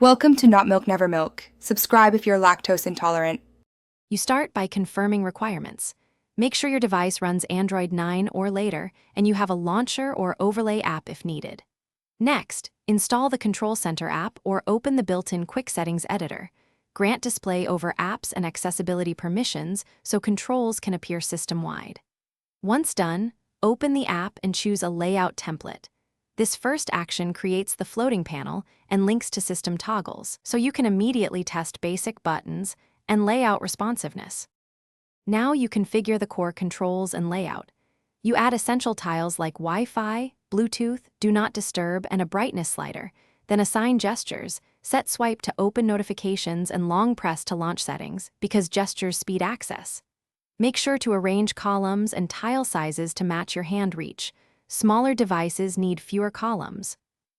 Welcome to Not Milk Never Milk. Subscribe if you're lactose intolerant. You start by confirming requirements. Make sure your device runs Android 9 or later, and you have a launcher or overlay app if needed. Next, install the Control Center app or open the built-in Quick Settings editor. Grant display over apps and accessibility permissions so controls can appear system-wide. Once done, open the app and choose a layout template. This first action creates the floating panel and links to system toggles, so you can immediately test basic buttons and layout responsiveness. Now you configure the core controls and layout. You add essential tiles like Wi-Fi, Bluetooth, Do Not Disturb, and a brightness slider, then assign gestures, set swipe to open notifications and long press to launch settings because gestures speed access. Make sure to arrange columns and tile sizes to match your hand reach. Smaller devices need fewer columns.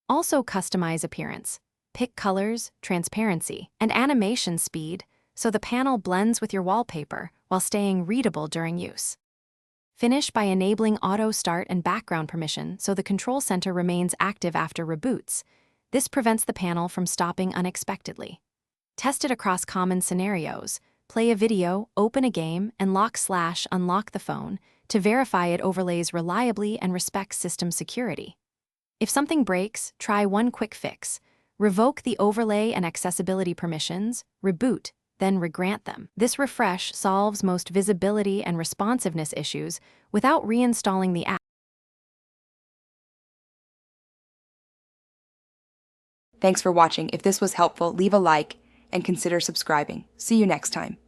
Also customize appearance. Pick colors, transparency, and animation speed so the panel blends with your wallpaper while staying readable during use. Finish by enabling auto start and background permission so the control center remains active after reboots. This prevents the panel from stopping unexpectedly. Test it across common scenarios. Play a video, open a game, and lock/unlock the phone to verify it overlays reliably and respects system security. If something breaks, try one quick fix. Revoke the overlay and accessibility permissions, reboot, then regrant them. This refresh solves most visibility and responsiveness issues without reinstalling the app. Thanks for watching. If this was helpful, leave a like and consider subscribing. See you next time.